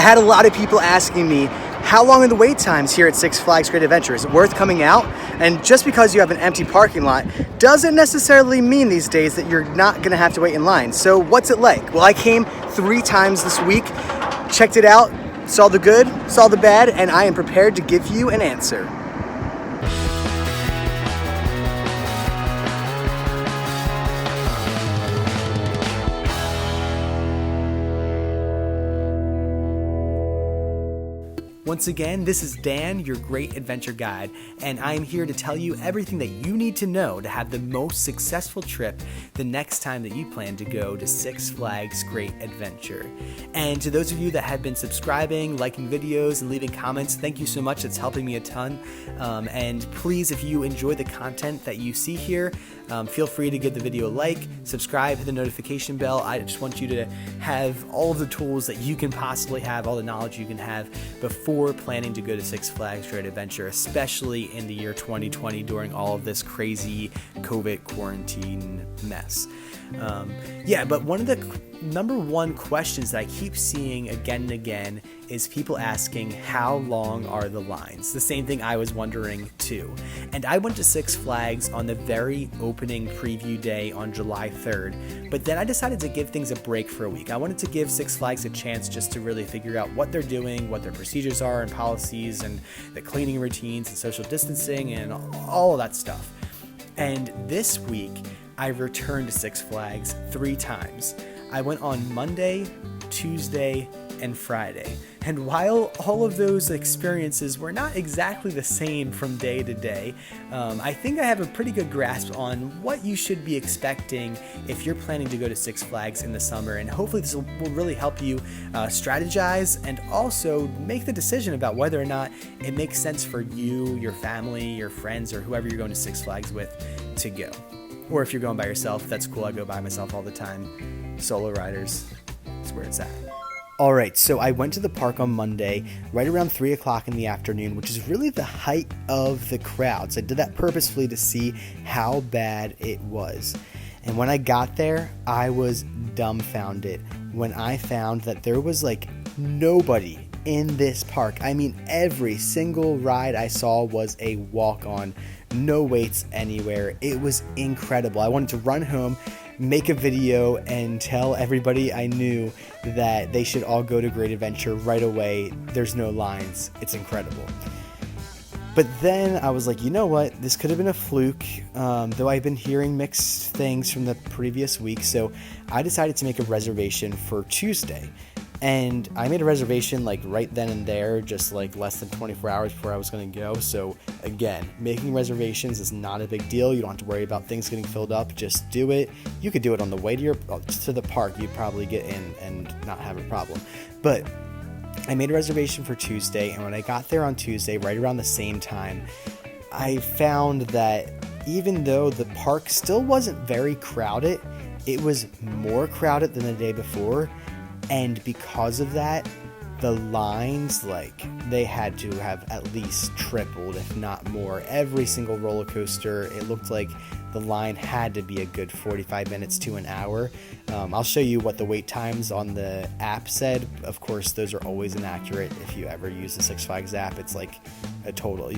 I had a lot of people asking me, how long are the wait times here at Six Flags Great Adventure? Is it worth coming out? And just because you have an empty parking lot doesn't necessarily mean these days that you're not going to have to wait in line. So what's it like? Well, I came 3 times this week, checked it out, saw the good, saw the bad, and I am prepared to give you an answer. Once again, this is Dan, your Great Adventure Guide, and I am here to tell you everything that you need to know to have the most successful trip the next time that you plan to go to Six Flags Great Adventure. And to those of you that have been subscribing, liking videos, and leaving comments, thank you so much. It's helping me a ton. And please, if you enjoy the content that you see here, feel free to give the video a like, subscribe, hit the notification bell. I just want you to have all of the tools that you can possibly have, all the knowledge you can have before planning to go to Six Flags Great Adventure, especially in the year 2020 during all of this crazy COVID quarantine mess. But one of the number one questions that I keep seeing again and again is people asking, how long are the lines? The same thing I was wondering too. And I went to Six Flags on the very opening preview day on July 3rd, but then I decided to give things a break for a week. I wanted to give Six Flags a chance just to really figure out what they're doing, what their procedures are and policies and the cleaning routines and social distancing and all of that stuff. And this week, I returned to Six Flags 3 times. I went on Monday, Tuesday, and Friday. And while all of those experiences were not exactly the same from day to day, I think I have a pretty good grasp on what you should be expecting if you're planning to go to Six Flags in the summer. And hopefully this will really help you strategize and also make the decision about whether or not it makes sense for you, your family, your friends, or whoever you're going to Six Flags with to go. Or if you're going by yourself, that's cool. I go by myself all the time. Solo riders, that's where it's at. All right, so I went to the park on Monday, right around 3 o'clock in the afternoon, which is really the height of the crowds. I did that purposefully to see how bad it was. And when I got there, I was dumbfounded when I found that there was like nobody in this park. I mean, every single ride I saw was a walk-on, no waits anywhere. It was incredible. I wanted to run home, make a video, and tell everybody I knew that they should all go to Great Adventure right away. There's no lines. It's incredible. But then I was like, you know what? This could have been a fluke, though I've been hearing mixed things from the previous week. So I decided to make a reservation for Tuesday. And I made a reservation like right then and there, just like less than 24 hours before I was going to go. So again, making reservations is not a big deal. You don't have to worry about things getting filled up. Just do it. You could do it on the way to the park. You'd probably get in and not have a problem. But I made a reservation for Tuesday, and when I got there on Tuesday, right around the same time, I found that even though the park still wasn't very crowded, it was more crowded than the day before. And because of that, the lines, they had to have at least tripled, if not more. Every single roller coaster, it looked like the line had to be a good 45 minutes to an hour. I'll show you what the wait times on the app said. Of course, those are always inaccurate. If you ever use the Six Flags app, it's like a total,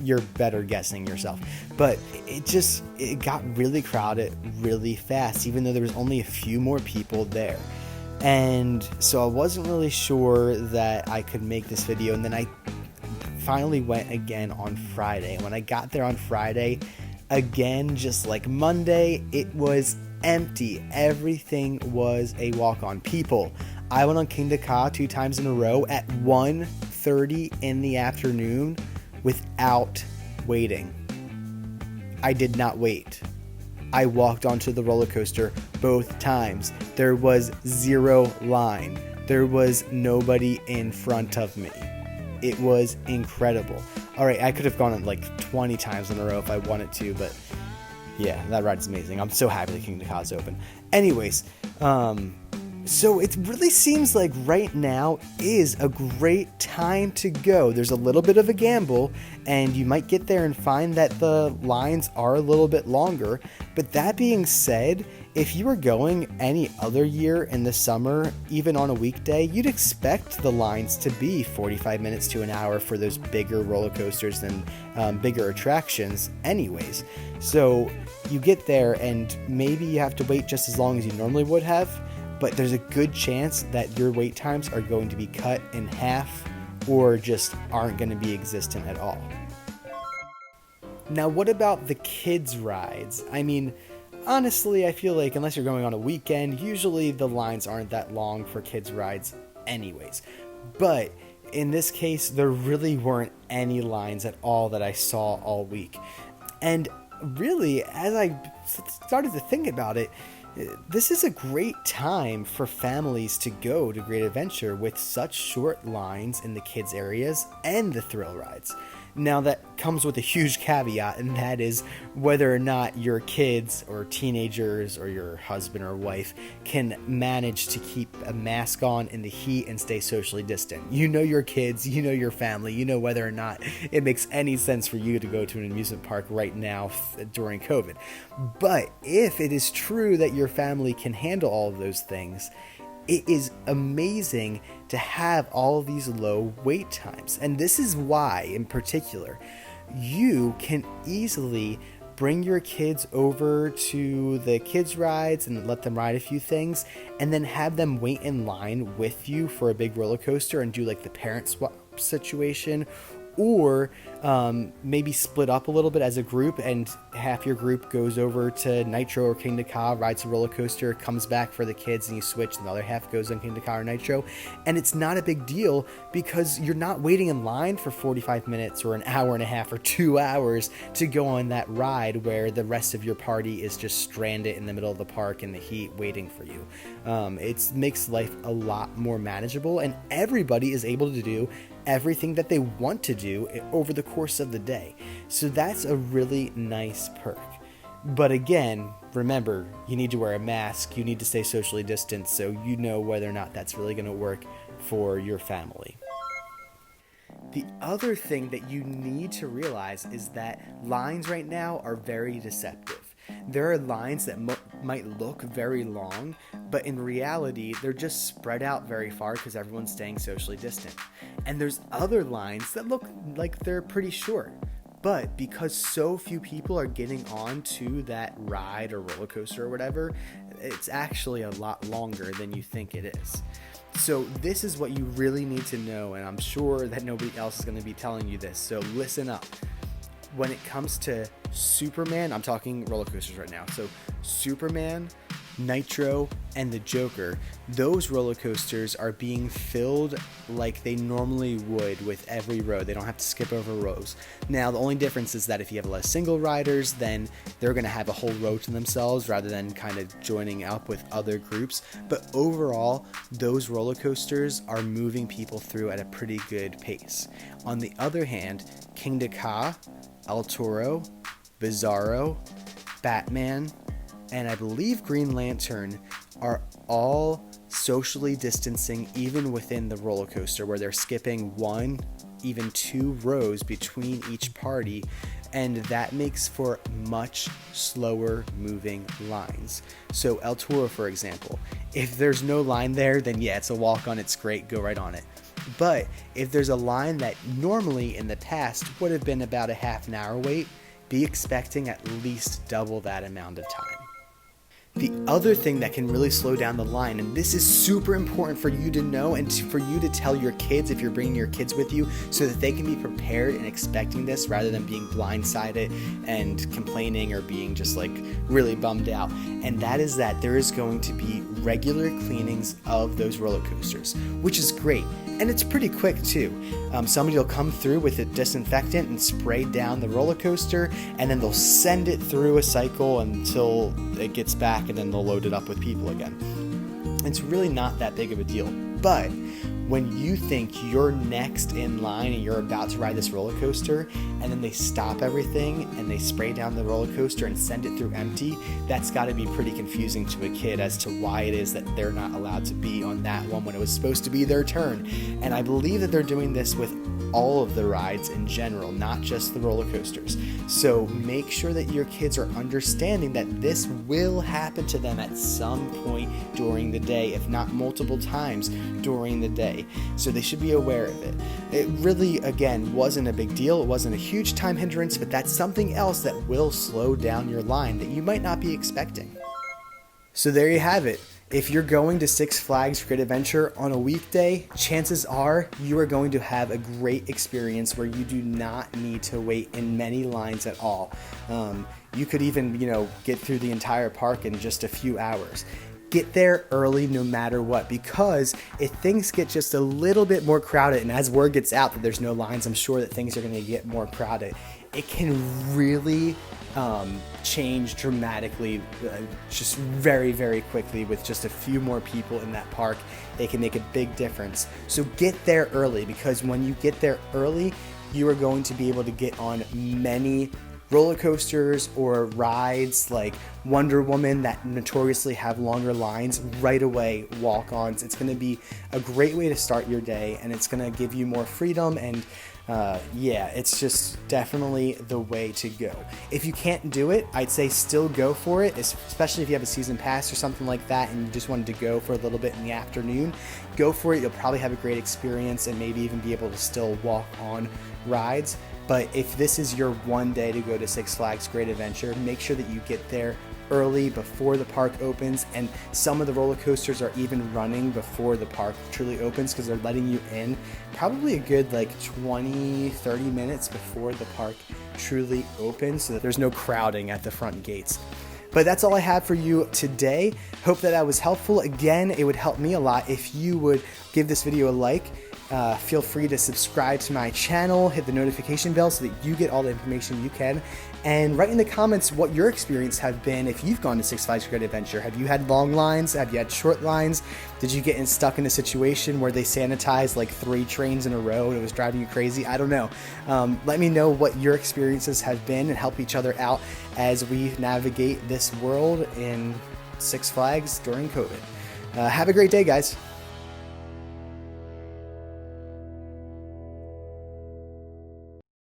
you're better guessing yourself. But it got really crowded really fast, even though there was only a few more people there. And so I wasn't really sure that I could make this video, and then I finally went again on Friday. And when I got there on Friday, again, just like Monday, it was empty. Everything was a walk-on. People, I went on King Ka 2 times in a row at 1:30 in the afternoon without waiting. I did not wait. I walked onto the roller coaster both times. There was 0 line. There was nobody in front of me. It was incredible. All right, I could have gone like 20 times in a row if I wanted to, but yeah, that ride's amazing. I'm so happy that King Ka is open. Anyways, so it really seems like right now is a great time to go. There's a little bit of a gamble, and you might get there and find that the lines are a little bit longer. But that being said, if you were going any other year in the summer, even on a weekday, you'd expect the lines to be 45 minutes to an hour for those bigger roller coasters than bigger attractions anyways. So you get there and maybe you have to wait just as long as you normally would have, but there's a good chance that your wait times are going to be cut in half or just aren't going to be existent at all. Now, what about the kids' rides? I mean, honestly, I feel like unless you're going on a weekend, usually the lines aren't that long for kids' rides anyways. But in this case, there really weren't any lines at all that I saw all week. And really, as I started to think about it, this is a great time for families to go to Great Adventure with such short lines in the kids' areas and the thrill rides. Now, that comes with a huge caveat, and that is whether or not your kids or teenagers or your husband or wife can manage to keep a mask on in the heat and stay socially distant. You know your kids, you know your family, you know whether or not it makes any sense for you to go to an amusement park right now during COVID. But if it is true that your family can handle all of those things, it is amazing to have all of these low wait times. And this is why, in particular, you can easily bring your kids over to the kids' rides and let them ride a few things, and then have them wait in line with you for a big roller coaster and do like the parent swap situation. Or maybe split up a little bit as a group, and half your group goes over to Nitro or Kingda Ka, rides a roller coaster, comes back for the kids, and you switch, and the other half goes on Kingda Ka or Nitro. And it's not a big deal because you're not waiting in line for 45 minutes or an hour and a half or 2 hours to go on that ride where the rest of your party is just stranded in the middle of the park in the heat waiting for you. It makes life a lot more manageable, and everybody is able to do everything that they want to do over the course of the day. So that's a really nice perk. But again, remember, you need to wear a mask, you need to stay socially distanced, so you know whether or not that's really going to work for your family. The other thing that you need to realize is that lines right now are very deceptive. There are lines that might look very long, but in reality, they're just spread out very far because everyone's staying socially distant. And there's other lines that look like they're pretty short, but because so few people are getting onto that ride or roller coaster or whatever, it's actually a lot longer than you think it is. So this is what you really need to know, and I'm sure that nobody else is going to be telling you this, so listen up. When it comes to Superman, I'm talking roller coasters right now, so Superman, Nitro, and the Joker, those roller coasters are being filled like they normally would with every row. They don't have to skip over rows. Now, the only difference is that if you have less single riders, then they're going to have a whole row to themselves rather than kind of joining up with other groups. But overall, those roller coasters are moving people through at a pretty good pace. On the other hand, Kingda Ka, El Toro, Bizarro, Batman, and I believe Green Lantern are all socially distancing even within the roller coaster, where they're skipping 1, even 2 rows between each party, and that makes for much slower moving lines. So El Toro, for example, if there's no line there, then yeah, it's a walk-on, it's great, go right on it. But if there's a line that normally in the past would have been about a half an hour wait, be expecting at least double that amount of time. The other thing that can really slow down the line, and this is super important for you to know and for you to tell your kids if you're bringing your kids with you, so that they can be prepared and expecting this rather than being blindsided and complaining or being just like really bummed out. And that is that there is going to be regular cleanings of those roller coasters, which is great. And it's pretty quick too. Somebody will come through with a disinfectant and spray down the roller coaster, and then they'll send it through a cycle until it gets back, and then they'll load it up with people again. It's really not that big of a deal. But when you think you're next in line and you're about to ride this roller coaster, and then they stop everything and they spray down the roller coaster and send it through empty, that's got to be pretty confusing to a kid as to why it is that they're not allowed to be on that one when it was supposed to be their turn. And I believe that they're doing this with all of the rides in general, not just the roller coasters. So make sure that your kids are understanding that this will happen to them at some point during the day, if not multiple times during the day. So they should be aware of it. It really, again, wasn't a big deal. It wasn't a huge time hindrance, but that's something else that will slow down your line that you might not be expecting. So there you have it. If you're going to Six Flags Great Adventure on a weekday, chances are you are going to have a great experience where you do not need to wait in many lines at all. You could even, get through the entire park in just a few hours. Get there early no matter what, because if things get just a little bit more crowded, and as word gets out that there's no lines, I'm sure that things are going to get more crowded. It can really change dramatically, just very, very quickly. With just a few more people in that park, it can make a big difference. So get there early, because when you get there early, you are going to be able to get on many roller coasters or rides like Wonder Woman that notoriously have longer lines right away, walk-ons. It's going to be a great way to start your day, and it's going to give you more freedom, and it's just definitely the way to go. If you can't do it, I'd say still go for it, especially if you have a season pass or something like that and you just wanted to go for a little bit in the afternoon. Go for it. You'll probably have a great experience and maybe even be able to still walk on rides. But if this is your one day to go to Six Flags Great Adventure, make sure that you get there early before the park opens, and some of the roller coasters are even running before the park truly opens because they're letting you in probably a good 20-30 minutes before the park truly opens, so that there's no crowding at the front gates. But that's all I have for you today. Hope that was helpful. Again, it would help me a lot if you would give this video a like. Feel free to subscribe to my channel, hit the notification bell so that you get all the information you can, and write in the comments what your experience have been if you've gone to Six Flags Great Adventure. Have you had long lines? Have you had short lines? Did you get stuck in a situation where they sanitized 3 trains in a row and it was driving you crazy? I don't know. Let me know what your experiences have been and help each other out as we navigate this world in Six Flags during COVID. Have a great day, guys.